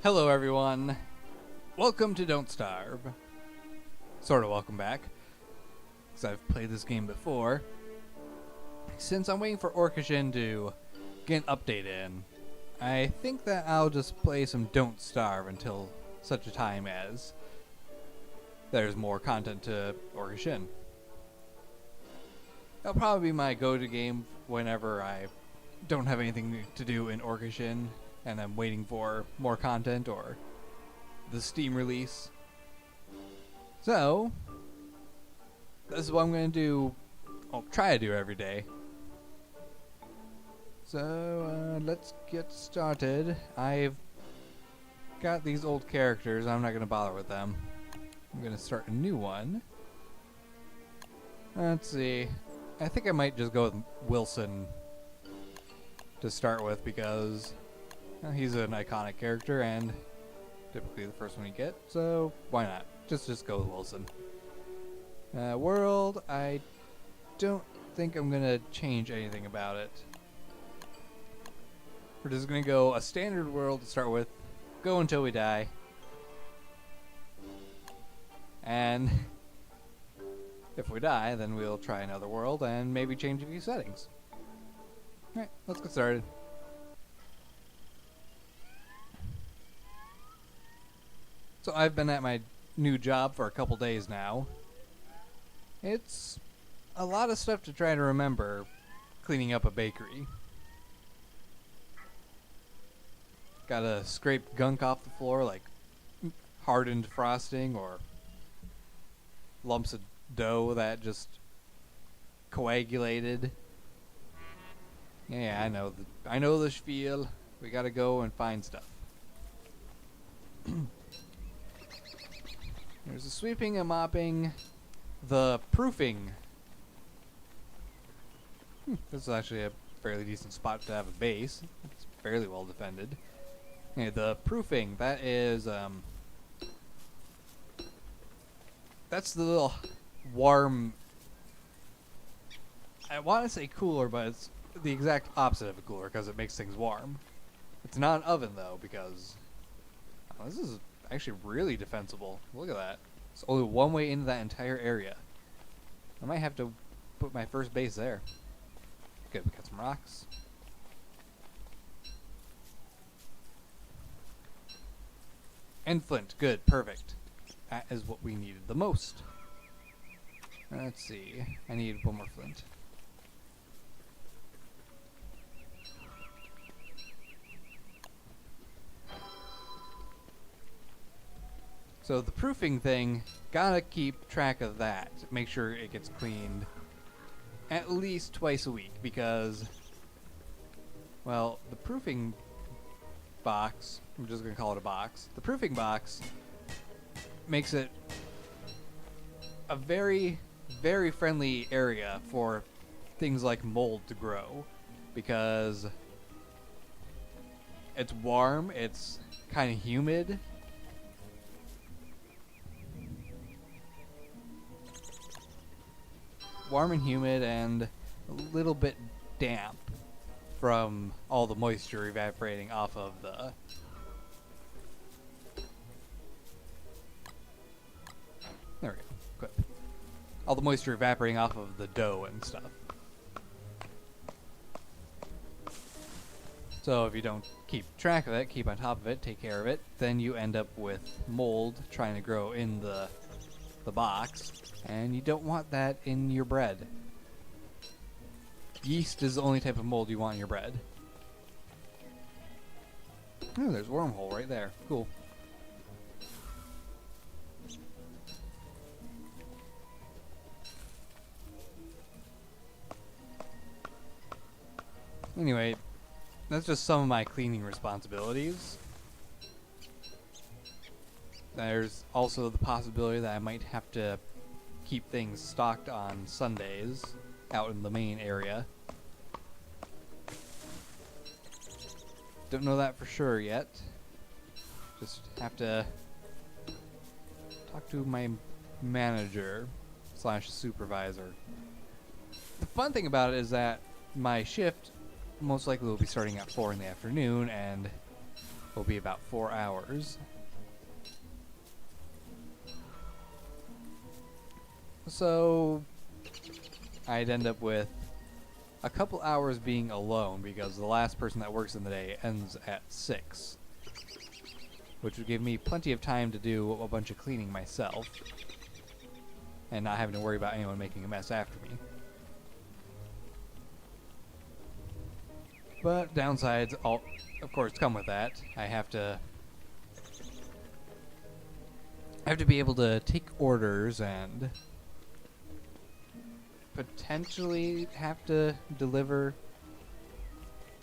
Hello everyone, welcome to Don't Starve. Sort of welcome back, because I've played this game before. Since I'm waiting for Orchishin to get an update in, I think that I'll just play some Don't Starve until such a time as there's more content to Orchishin. That'll probably be my go-to game whenever I don't have anything to do in Orchishin and I'm waiting for more content or the Steam release. So, this is what I'm going to do. I'll try to do every day. So, let's get started. I've got these old characters. I'm not going to bother with them. I'm going to start a new one. Let's see. I think I might just go with Wilson to start with because he's an iconic character and typically the first one you get, so why not? Just go with Wilson. World, I don't think I'm gonna change anything about it. We're just gonna go a standard world to start with, go until we die, and if we die, then we'll try another world and maybe change a few settings. Alright, let's get started. So I've been at my new job for a couple days now. It's a lot of stuff to try to remember cleaning up a bakery. Gotta scrape gunk off the floor like hardened frosting or lumps of dough that just coagulated. Yeah, I know the spiel. We gotta go and find stuff. There's the sweeping and mopping, the proofing. This is actually a fairly decent spot to have a base. It's fairly well defended. Okay, the proofing, that is, that's the little warm, I want to say cooler, but it's the exact opposite of a cooler because it makes things warm. It's not an oven though, because this is actually really defensible. Look at that. It's only one way into that entire area. I might have to put my first base there. Good, we got some rocks. And flint. Good, perfect. That is what we needed the most. Let's see. I need one more flint. So the proofing thing, gotta keep track of that. Make sure it gets cleaned at least twice a week because, well, the proofing box, I'm just gonna call it a box. The proofing box makes it a very, very friendly area for things like mold to grow because it's warm, it's kind of humid. Warm and humid and a little bit damp from all the moisture evaporating off of the there we go. Good. All the moisture evaporating off of the dough and stuff. So if you don't keep track of it, keep on top of it, take care of it, then you end up with mold trying to grow in the box. And you don't want that in your bread. Yeast is the only type of mold you want in your bread. Oh, there's a wormhole right there. Cool. Anyway, that's just some of my cleaning responsibilities. There's also the possibility that I might have to keep things stocked on Sundays out in the main area. Don't know that for sure yet. Just have to talk to my manager / supervisor. The fun thing about it is that my shift most likely will be starting at 4 in the afternoon, and will be about 4 hours. So I'd end up with a couple hours being alone because the last person that works in the day ends at 6, which would give me plenty of time to do a bunch of cleaning myself and not having to worry about anyone making a mess after me. But downsides, of course, come with that. I have to be able to take orders and potentially have to deliver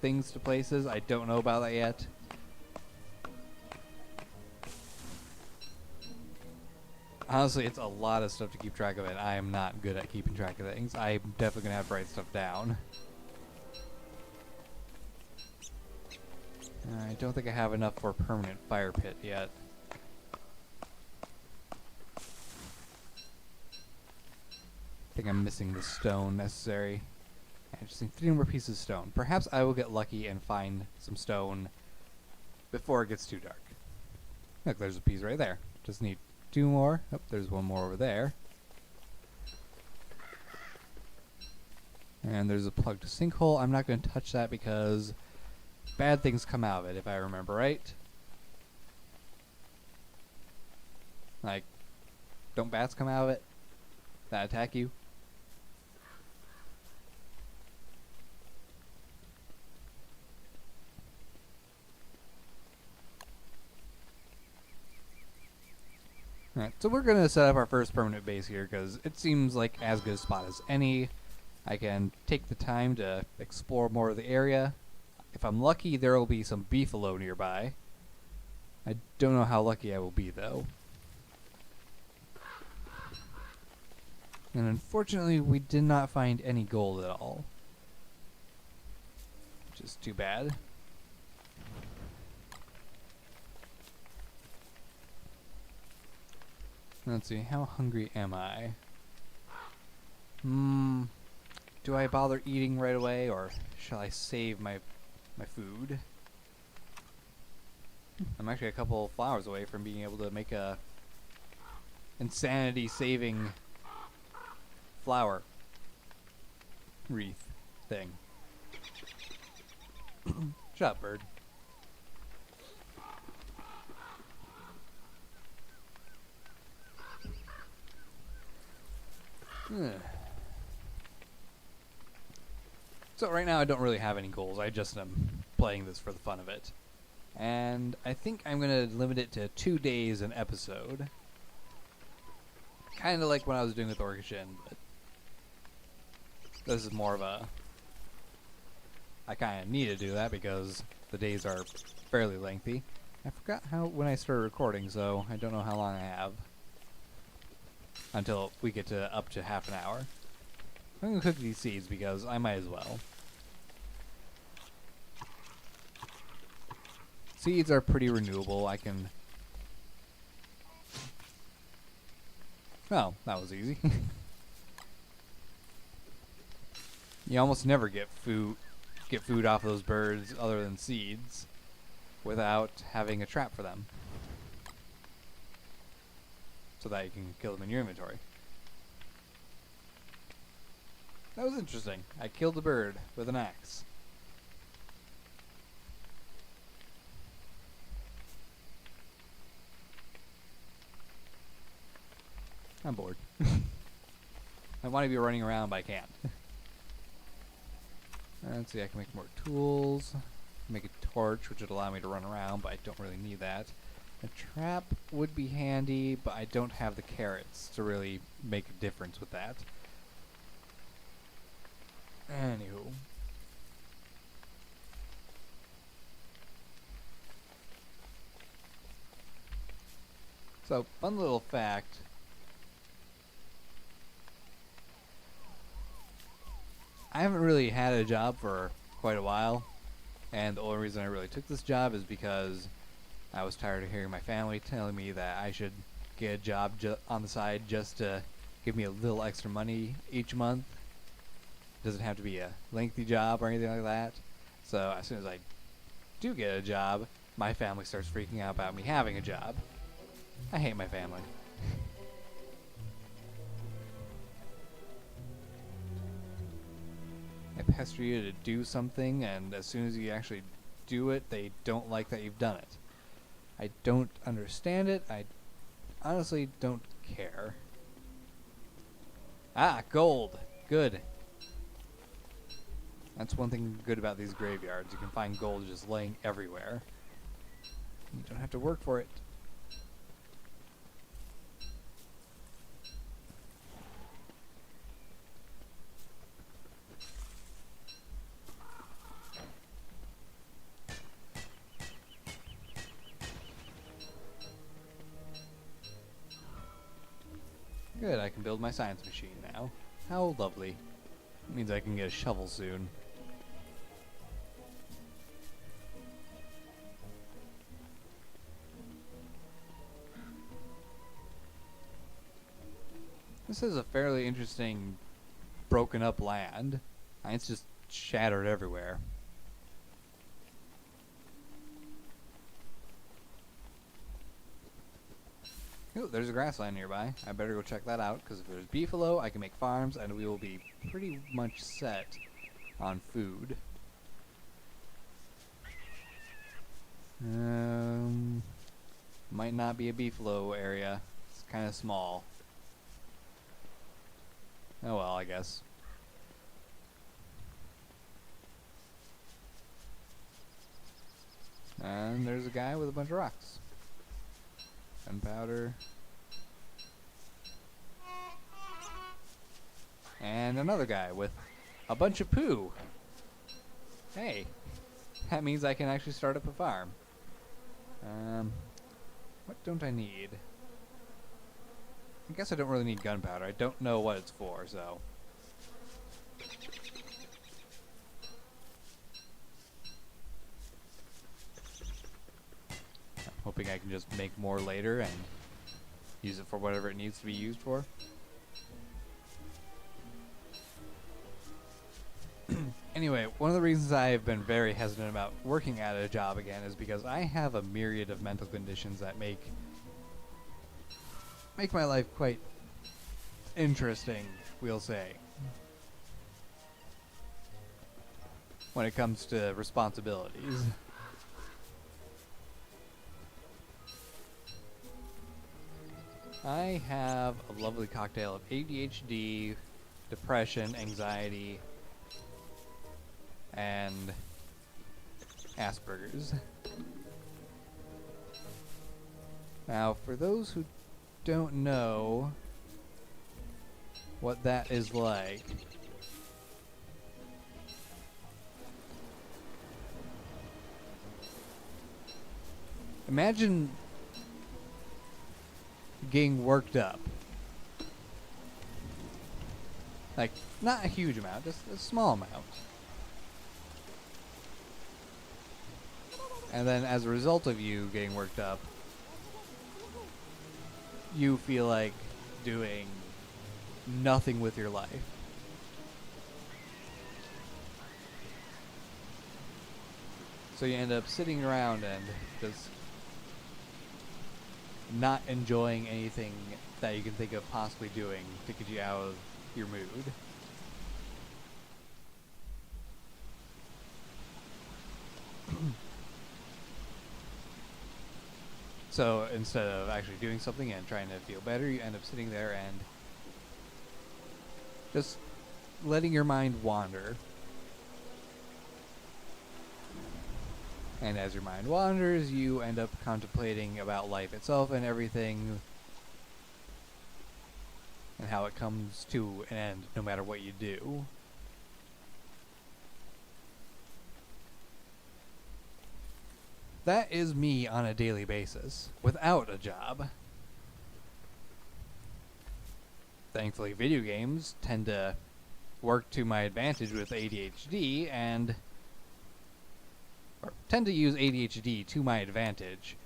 things to places. I don't know about that yet. Honestly, it's a lot of stuff to keep track of, and I am not good at keeping track of things. I'm definitely going to have to write stuff down. I don't think I have enough for a permanent fire pit yet. I think I'm missing the stone necessary. I just need 3 more pieces of stone. Perhaps I will get lucky and find some stone before it gets too dark. Look, there's a piece right there. Just need 2 more. Oh, there's 1 more over there. And there's a plugged sinkhole. I'm not going to touch that because bad things come out of it, if I remember right. Like, don't bats come out of it that attack you? Alright, so we're going to set up our first permanent base here because it seems like as good a spot as any. I can take the time to explore more of the area. If I'm lucky, there will be some beefalo nearby. I don't know how lucky I will be, though. And unfortunately, we did not find any gold at all, which is too bad. Let's see, how hungry am I? Do I bother eating right away, or shall I save my food? I'm actually a couple of flowers away from being able to make a insanity-saving flower wreath thing. Shut up, bird. So right now I don't really have any goals. I just am playing this for the fun of it. And I think I'm going to limit it to 2 days an episode. Kind of like what I was doing with Orchishin, but this is more of a... I kind of need to do that because the days are fairly lengthy. I forgot when I started recording, so I don't know how long I have until we get to up to half an hour. I'm going to cook these seeds because I might as well. Seeds are pretty renewable. I can... Oh, that was easy. You almost never get food off those birds other than seeds without having a trap for them, so that you can kill them in your inventory. That was interesting. I killed a bird with an axe. I'm bored. I want to be running around, but I can't. Let's see, I can make more tools. Make a torch, which would allow me to run around, but I don't really need that. A trap would be handy, but I don't have the carrots to really make a difference with that. Anywho. So, fun little fact. I haven't really had a job for quite a while, and the only reason I really took this job is because I was tired of hearing my family telling me that I should get a job on the side just to give me a little extra money each month. It doesn't have to be a lengthy job or anything like that. So as soon as I do get a job, my family starts freaking out about me having a job. I hate my family. They pester you to do something, and as soon as you actually do it, they don't like that you've done it. I don't understand it. I honestly don't care. Ah, gold. Good. That's one thing good about these graveyards. You can find gold just laying everywhere. You don't have to work for it. Good, I can build my science machine now. How lovely. It means I can get a shovel soon. This is a fairly interesting broken up land. It's just shattered everywhere. Ooh, there's a grassland nearby. I better go check that out, because if there's beefalo, I can make farms, and we will be pretty much set on food. Might not be a beefalo area. It's kind of small. Oh well, I guess. And there's a guy with a bunch of rocks. Gunpowder. And another guy with a bunch of poo. Hey, that means I can actually start up a farm. What don't I need? I guess I don't really need gunpowder. I don't know what it's for, so. I'm hoping I can just make more later and use it for whatever it needs to be used for. Anyway, one of the reasons I've been very hesitant about working at a job again is because I have a myriad of mental conditions that make my life quite interesting, we'll say, when it comes to responsibilities. I have a lovely cocktail of ADHD, depression, anxiety, and Asperger's. Now, for those who don't know what that is like, imagine getting worked up. Like, not a huge amount, just a small amount. And then as a result of you getting worked up, you feel like doing nothing with your life. So you end up sitting around and just not enjoying anything that you can think of possibly doing to get you out of your mood. So instead of actually doing something and trying to feel better, you end up sitting there and just letting your mind wander. And as your mind wanders, you end up contemplating about life itself and everything, and how it comes to an end no matter what you do. That is me on a daily basis, without a job. Thankfully, video games tend to work to my advantage with ADHD, or tend to use ADHD to my advantage,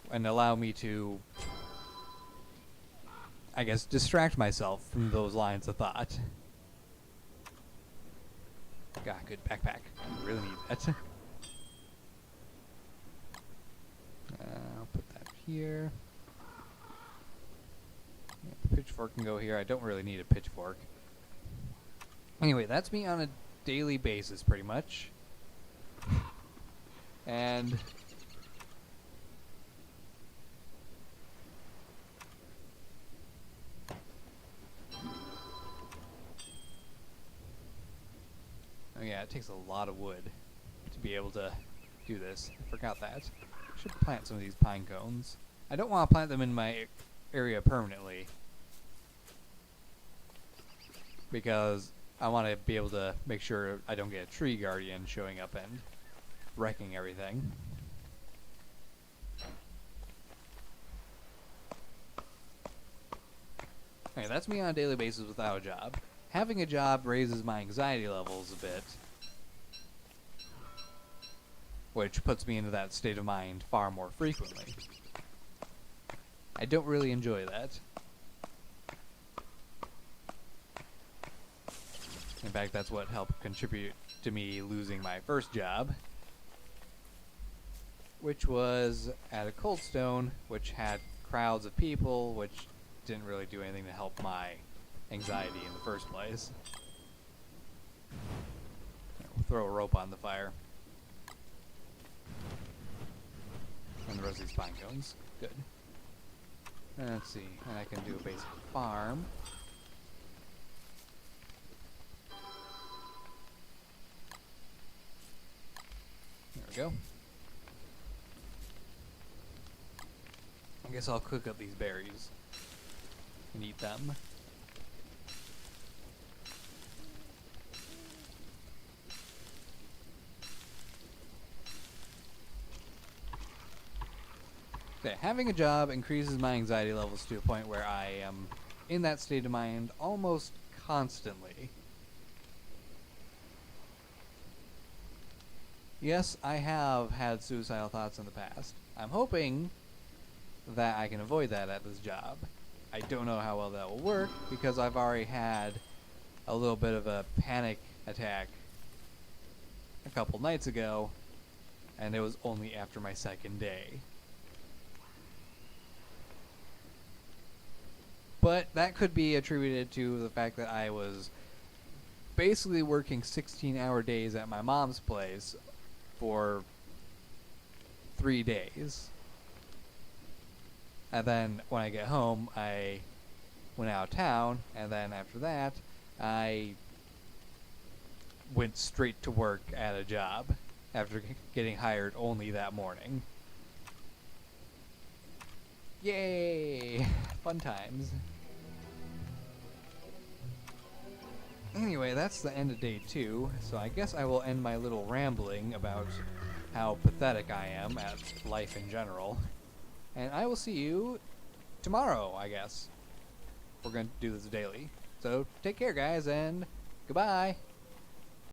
and allow me to, I guess, distract myself from those lines of thought. God, good backpack. I really need that. here. Yeah, the pitchfork can go here. I don't really need a pitchfork. Anyway, that's me on a daily basis, pretty much. And oh yeah, it takes a lot of wood to be able to do this. I forgot that. I should plant some of these pine cones. I don't want to plant them in my area permanently, because I want to be able to make sure I don't get a tree guardian showing up and wrecking everything. Okay, that's me on a daily basis without a job. Having a job raises my anxiety levels a bit, which puts me into that state of mind far more frequently. I don't really enjoy that. In fact, that's what helped contribute to me losing my first job, which was at a cold stone, which had crowds of people, which didn't really do anything to help my anxiety in the first place. We'll throw a rope on the fire. And the rest of these pine cones. Good. Let's see. And I can do a basic farm. There we go. I guess I'll cook up these berries and eat them. Okay, having a job increases my anxiety levels to a point where I am in that state of mind almost constantly. Yes, I have had suicidal thoughts in the past. I'm hoping that I can avoid that at this job. I don't know how well that will work, because I've already had a little bit of a panic attack a couple nights ago, and it was only after my second day. But that could be attributed to the fact that I was basically working 16-hour days at my mom's place for 3 days. And then when I get home, I went out of town, and then after that, I went straight to work at a job after getting hired only that morning. Yay! Fun times. Anyway, that's the end of day 2, so I guess I will end my little rambling about how pathetic I am at life in general. And I will see you tomorrow, I guess. We're going to do this daily. So take care, guys, and goodbye!